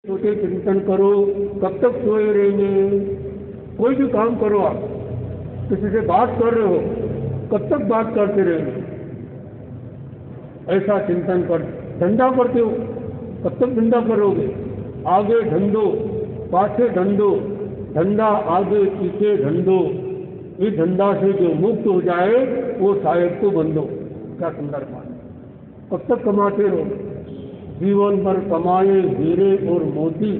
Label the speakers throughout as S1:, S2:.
S1: सोचे चिंतन करो, कब तक सोए रहेंगे? कोई भी काम करो, आप किसी से बात कर रहे हो, कब तक बात करते रहेंगे? ऐसा चिंतन कर। धंधा करते हो, कब तक धंधा करोगे? आगे धंधो पाछे धंधो, धंधा आगे पीछे धंधो, इस धंधा से जो मुक्त हो जाए वो साहेब को बंदो। क्या सुंदर बात। कब तक कमाते रहो? जीवन भर कमाए हीरे और मोती,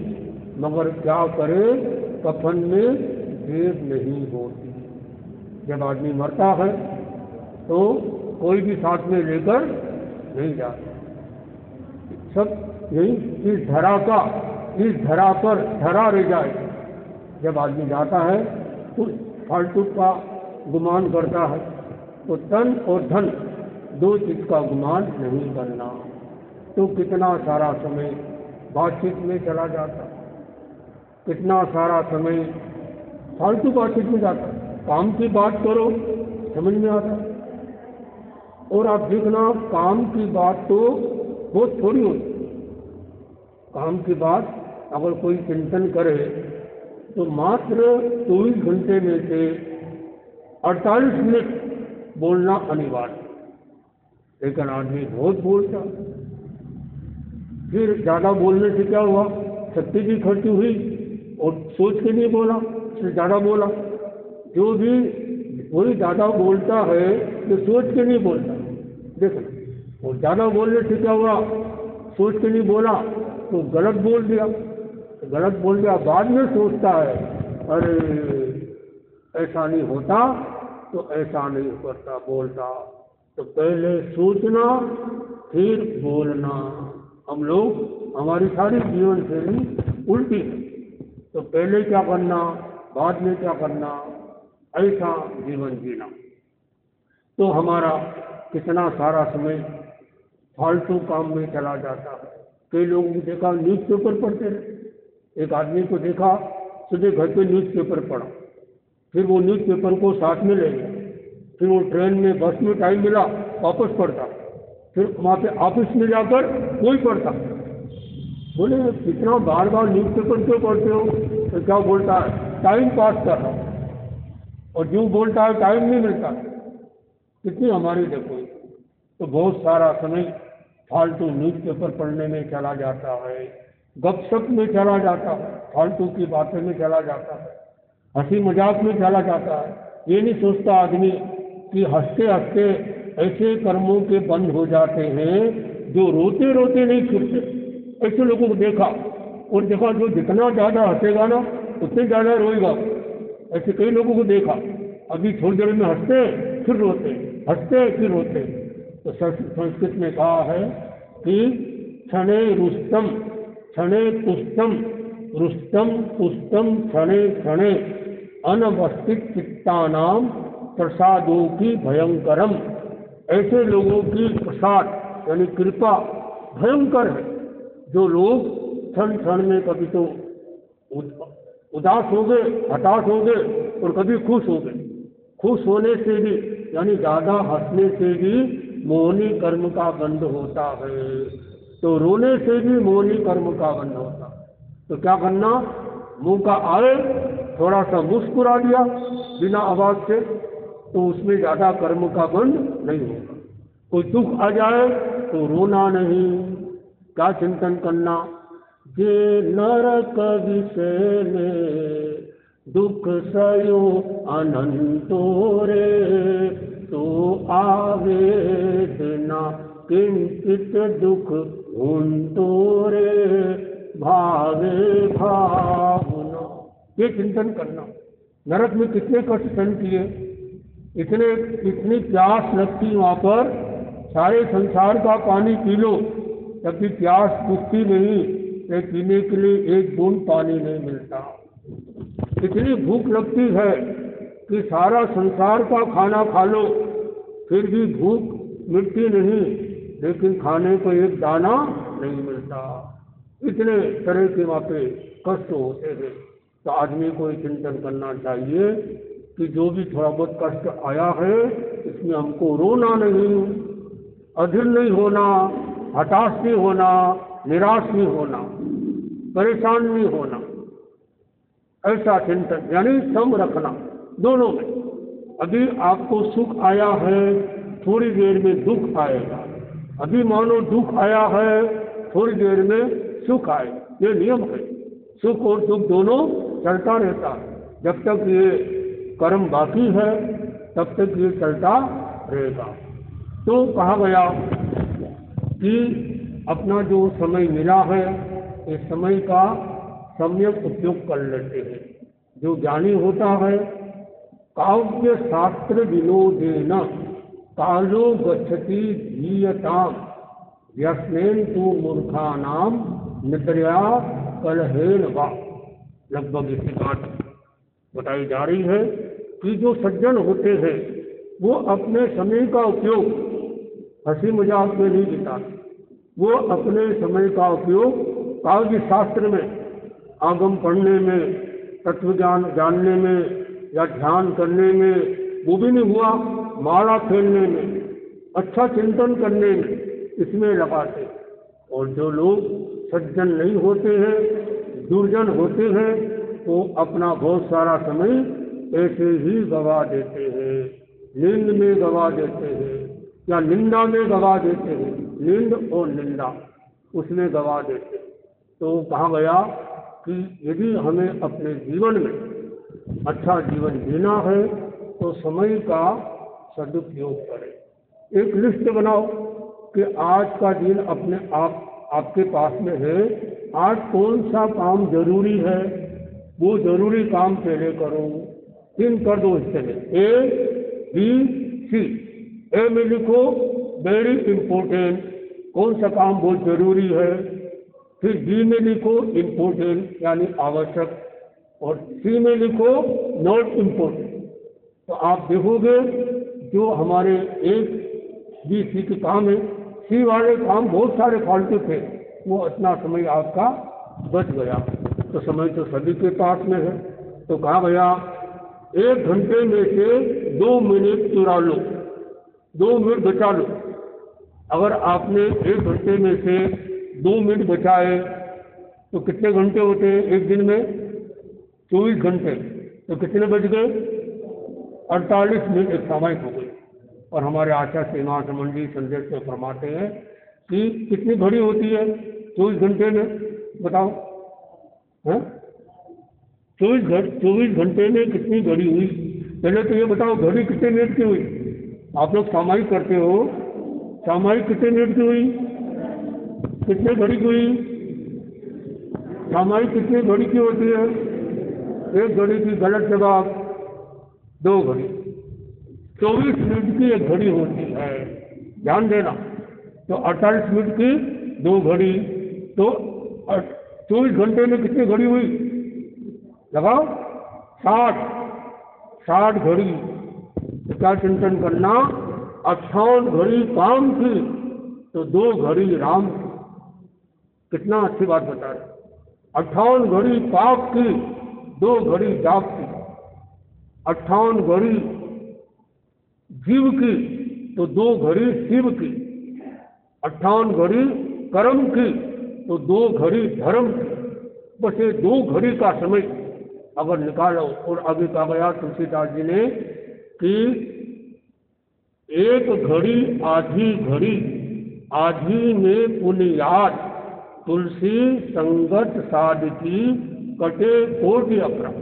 S1: मगर क्या करे कफन में जेब नहीं होती। जब आदमी मरता है तो कोई भी साथ में लेकर नहीं जाता, सब यही इस धरा का, इस धरा पर धरा रह जाए। जब आदमी जाता है कुछ फालतू का गुमान करता है, तो तन और धन दो चीज का गुमान नहीं करना। तो कितना सारा समय बातचीत में चला जाता, कितना सारा समय फालतू बातचीत में जाता। काम की बात करो, समझ में आता। और आप देखना, काम की बात तो बहुत थोड़ी होती। काम की बात अगर कोई चिंतन करे तो मात्र 24 घंटे में से 48 मिनट बोलना अनिवार्य। लेकिन आदमी बहुत बोलता, फिर ज़्यादा बोलने से क्या हुआ? शक्ति भी खर्ची हुई और सोच के नहीं बोला, फिर ज़्यादा बोला। जो भी कोई ज़्यादा बोलता है तो सोच के नहीं बोलता, देखो। और ज़्यादा बोलने से क्या हुआ? सोच के नहीं बोला तो गलत बोल दिया, गलत बोल दिया, बाद में सोचता है अरे ऐसा नहीं होता, तो ऐसा नहीं करता, बोलता। तो पहले सोचना फिर बोलना। हम लोग, हमारी सारी जीवन शैली उल्टी है। तो पहले क्या करना, बाद में क्या करना, ऐसा जीवन जीना। तो हमारा कितना सारा समय फालतू काम में चला जाता है। कई लोगों को देखा न्यूज़पेपर पढ़ते रहे। एक आदमी को देखा सुबह घर पे न्यूज़पेपर पढ़ा, फिर वो न्यूज़पेपर को साथ में ले गया, फिर वो ट्रेन में बस में टाइम मिला वापस पढ़ता, फिर वहाँ पे ऑफिस में जाकर कोई पढ़ता। बोले कितना बार बार न्यूज़पेपर क्यों पढ़ते हो? तो क्या बोलता है, टाइम पास कर रहा हूँ। और जो बोलता है टाइम नहीं मिलता। कितनी हमारी देखो, तो बहुत सारा समय फालतू न्यूज़पेपर पढ़ने में चला जाता है, गपशप में चला जाता है, फालतू की बातें में चला जाता है, हंसी मजाक में चला जाता है। ये नहीं सोचता आदमी कि हंसते हंसते ऐसे कर्मों के बंद हो जाते हैं जो रोते रोते नहीं छूटते। ऐसे लोगों को देखा, और देखा जो जितना ज़्यादा हंसेगा ना उतने ज़्यादा रोएगा। ऐसे कई लोगों को देखा, अभी थोड़ी देर में हंसते फिर रोते, हंसते फिर रोते। तो संस्कृत में कहा है कि क्षणे रुस्तम क्षणे पुष्टम, रुस्तम पुष्टम क्षणे क्षणे, अनवस्थित चित्तानाम प्रसादों की भयंकरम। ऐसे लोगों की प्रसाद यानी कृपा भयंकर है। जो लोग क्षण क्षण में कभी तो उदास हो गए, हताश हो गए, और कभी खुश हो गए। खुश होने से भी यानी ज़्यादा हंसने से भी मोहनी कर्म का बंध होता है, तो रोने से भी मोहनी कर्म का बंध होता है। तो क्या करना, मुंह का आए थोड़ा सा मुस्कुरा दिया बिना आवाज से, तो उसमें ज़्यादा कर्म का बंध नहीं होगा। कोई दुख आ जाए तो रोना नहीं, क्या चिंतन करना, जे नरक विषय में दुख सयो अनंतो रे, तो आवेदना किंचित दुख उन्तो रे, भावे भावना। ये चिंतन करना। नरक में कितने कष्ट सहन किए, इतनी प्यास लगती वहाँ पर, सारे संसार का पानी पी लो तब भी प्यास बुझती नहीं, पीने के लिए एक बूंद पानी नहीं मिलता। इतनी भूख लगती है कि सारा संसार का खाना खा लो फिर भी भूख मिटती नहीं, लेकिन खाने को एक दाना नहीं मिलता। इतने तरह के वहाँ पे कष्ट होते हैं। तो आदमी को चिंतन करना चाहिए कि जो भी थोड़ा बहुत कष्ट आया है इसमें हमको रोना नहीं, अधीर नहीं होना, हताश नहीं होना, निराश नहीं होना। परेशान नहीं होना, ऐसा चिंतन, यानी सम रखना दोनों में। अभी आपको सुख आया है, थोड़ी देर में दुख आएगा, अभी मानो दुख आया है, थोड़ी देर में सुख आए, ये नियम है। सुख और दुख दोनों चलता रहता है, जब तक ये कर्म बाकी है तब तक ये चलता रहेगा। तो कहा गया कि अपना जो समय मिला है, इस समय का सम्यक उपयोग कर लेते हैं। जो ज्ञानी होता है, काव्य शास्त्र विनोदेन कालो गच्छति धीयताम व्यसनेन तु मूर्खानाम निद्रया कलहेन वा, लगभग इसी बात बताई जा रही है कि जो सज्जन होते हैं वो अपने समय का उपयोग हंसी मजाक में नहीं बिताते, वो अपने समय का उपयोग काव्य शास्त्र में, आगम पढ़ने में, तत्व ज्ञान जानने में या ध्यान करने में, वो भी नहीं हुआ माला खेलने में, अच्छा चिंतन करने में, इसमें लगाते। और जो लोग सज्जन नहीं होते हैं, दुर्जन होते हैं, तो अपना बहुत सारा समय ऐसे ही गवा देते हैं, नींद में गवा देते हैं या निंदा में गवा देते हैं, नींद और निंदा उसमें गवा देते हैं। तो कहा गया कि यदि हमें अपने जीवन में अच्छा जीवन जीना है तो समय का सदुपयोग करें। एक लिस्ट बनाओ कि आज का दिन अपने आपके पास में है, आज कौन सा काम जरूरी है, वो जरूरी काम पहले करो। 3 कर दो इससे में, A, B, C। ए में लिखो वेरी इंपॉर्टेंट, कौन सा काम बहुत जरूरी है। फिर बी में लिखो इम्पोर्टेंट यानी आवश्यक, और सी में लिखो नॉट इम्पोर्टेंट। तो आप देखोगे जो हमारे एक बी सी के काम है, सी वाले काम बहुत सारे फालतू थे, वो इतना समय आपका बच गया। तो समय तो सभी के पास में है। तो कहा गया 1 घंटे में से 2 मिनट चुरा लो, 2 मिनट बचा लो। अगर आपने 1 घंटे में से 2 मिनट बचाए तो कितने घंटे होते हैं एक दिन में? 24 घंटे। तो कितने बच गए? 48 मिनट एक सामयिक हो गई। और हमारे आचार्य श्रीनिवास मंडी संदेश में फरमाते हैं कि कितनी घड़ी होती है 24 घंटे में, बताओ है? 24 घंटे में कितनी घड़ी हुई? पहले तो ये बताओ घड़ी कितने मिनट की हुई? आप लोग सामयिक करते हो, सामयिक कितने मिनट की हुई? कितने घड़ी की हुई? सामयिक कितनी घड़ी की होती है? 1 घड़ी की। गलत जवाब, 2 घड़ी। 24 मिनट की 1 घड़ी होती है, ध्यान देना। तो 48 मिनट की 2 घड़ी, तो 24 घंटे में कितनी घड़ी हुई? लगाओ 60 घड़ी। क्या चिंतन करना? 58 घड़ी काम की तो 2 घड़ी राम की। कितना अच्छी बात बता रहे। 58 घड़ी पाप की, 2 घड़ी जाप की। 58 घड़ी जीव की तो 2 घड़ी शिव की। 58 घड़ी कर्म की तो 2 घड़ी धर्म की। बस ये 2 घड़ी का समय अगर निकालो। और आगे कहा गया तुलसीदास जी ने कि 1 घड़ी आधी घड़ी, आधी में पुनियाद, तुलसी संगत साधकी कटे कोटि अपराध।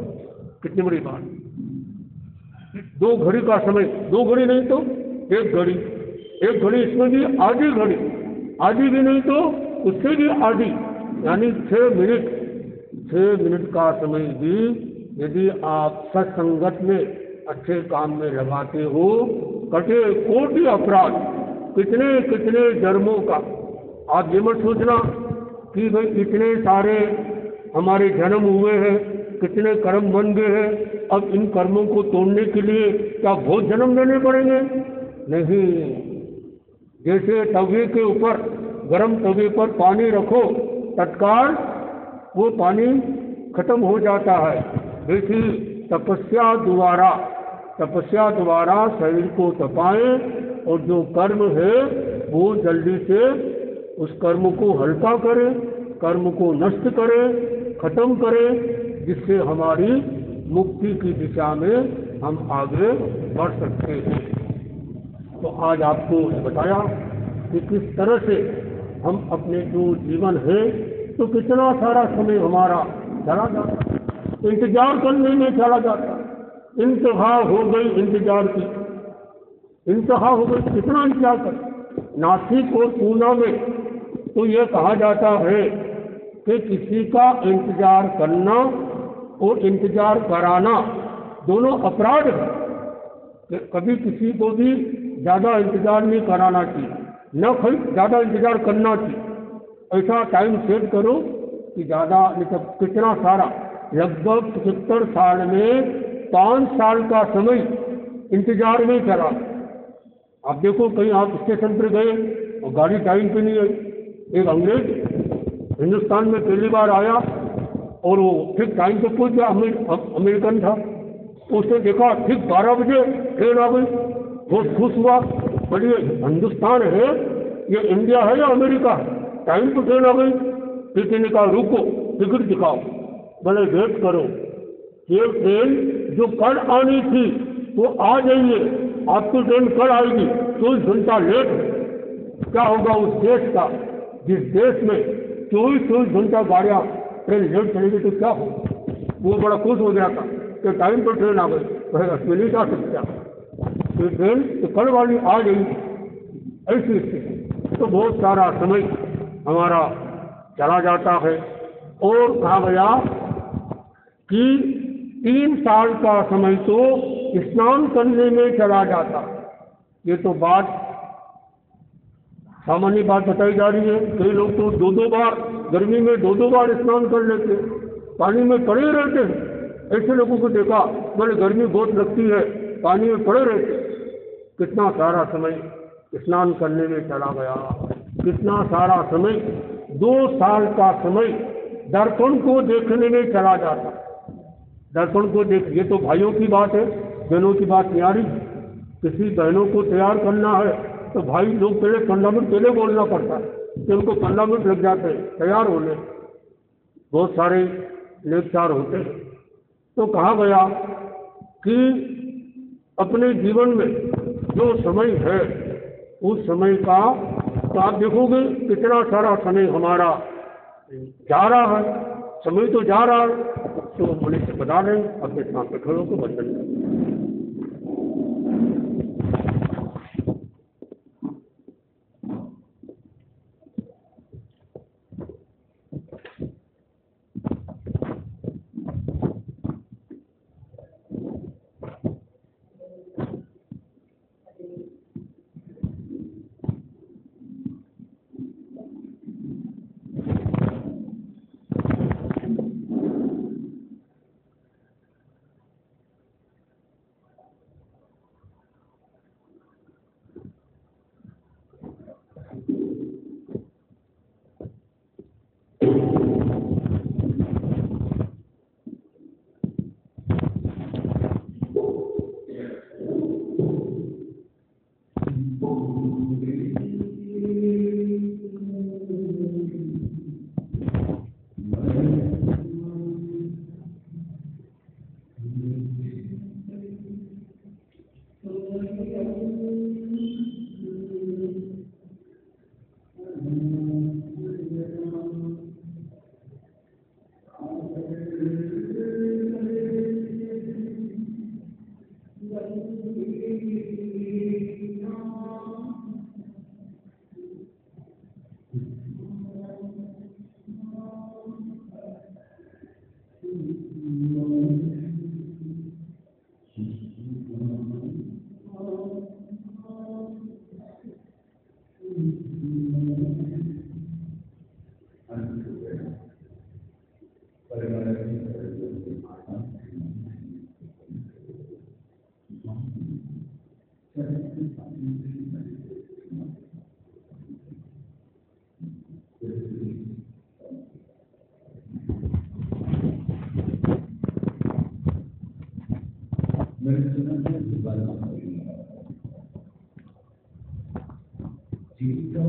S1: कितनी बड़ी बात। 2 घड़ी का समय, 2 घड़ी नहीं तो 1 घड़ी। 1 घड़ी इसमें भी आधी घड़ी, आधी भी नहीं तो उससे भी आधी, यानी 6 मिनट। 6 मिनट का समय भी यदि आप सत्संगत में अच्छे काम में लगाते हो, कटे कोटि अपराध, कितने कितने जन्मों का। आप ये मत सोचना कि भाई इतने सारे हमारे जन्म हुए हैं, कितने कर्म बन गए हैं, अब इन कर्मों को तोड़ने के लिए क्या बहुत जन्म लेने पड़ेंगे? नहीं। जैसे तवे के ऊपर, गर्म तवे पर पानी रखो, तत्काल वो पानी खत्म हो जाता है। वैसे तपस्या द्वारा शरीर को तपाएं और जो कर्म है वो जल्दी से उस कर्म को हल्का करें, कर्म को नष्ट करे, खत्म करे, जिससे हमारी मुक्ति की दिशा में हम आगे बढ़ सकते हैं। तो आज आपको बताया कि किस तरह से हम अपने जो जीवन है, तो कितना सारा समय हमारा चला जाता, इंतजार करने में चला जाता। इंतहा हो गई इंतजार की, इंतहा हो गई, कितना इंतजार कर। नासिक और पूना में तो यह कहा जाता है कि किसी का इंतजार करना और इंतजार कराना दोनों अपराध है। कि कभी किसी को भी ज़्यादा इंतजार नहीं कराना चाहिए, न फिर ज़्यादा इंतजार करना चाहिए। ऐसा टाइम सेट करो कि ज़्यादा, मतलब कितना सारा, लगभग 75 साल में 5 साल का समय इंतजार में चला। आप देखो कहीं आप स्टेशन पर गए और गाड़ी टाइम पे नहीं आई। एक अंग्रेज हिंदुस्तान में पहली बार आया और वो ठीक टाइम पे पहुंच गया, अमेरिकन था। उसने देखा ठीक 12 बजे ट्रेन आ गई, बहुत खुश हुआ। बोलिए हिंदुस्तान है, ये इंडिया है या अमेरिका है? टाइम पर ट्रेन आ गई। किसी ने कहा रुको, टिकट दिखाओ। बोले वेट करो, ये ट्रेन जो कल आनी थी वो आ जाइए, आपकी ट्रेन कल आएगी, 24 घंटा लेट है। क्या होगा उस देश का, जिस देश में 24 घंटा गाड़ियाँ ट्रेन लेट चलेगी तो क्या हो? वो बड़ा खुश हो गया था कि टाइम पर ट्रेन आ गई। वह नहीं जा सकता, तो ट्रेन तो कल वाली आ गई। ऐसी स्थिति तो बहुत सारा समय हमारा चला जाता है। और कहा गया कि 3 साल का समय तो स्नान करने में चला जाता। ये तो बात सामान्य बात बताई जा रही है। कई लोग तो 2-2 बार, गर्मी में 2-2 बार स्नान कर लेते, पानी में पड़े रहते हैं। ऐसे लोगों को देखा, बोले गर्मी बहुत लगती है, पानी में पड़े रहते। कितना सारा समय स्नान करने में चला गया, कितना सारा समय, 2 साल का समय दर्पण को देखने में चला जाता। दर्पण को देख, ये तो भाइयों की बात है, बहनों की बात नहीं आ रही। किसी बहनों को तैयार करना है तो भाई लोग पहले 15 मिनट पहले बोलना पड़ता है कि उनको 15 मिनट लग जाते हैं तैयार होने। बहुत सारे लेक्चर होते हैं। तो कहा गया कि अपने जीवन में जो समय है उस समय का, तो आप देखोगे कितना सारा समय हमारा जा रहा है। समय तो जा रहा है, तो बोले से बता रहे हैं, अपने साथ खड़ों को बंधन करें।
S2: जीविका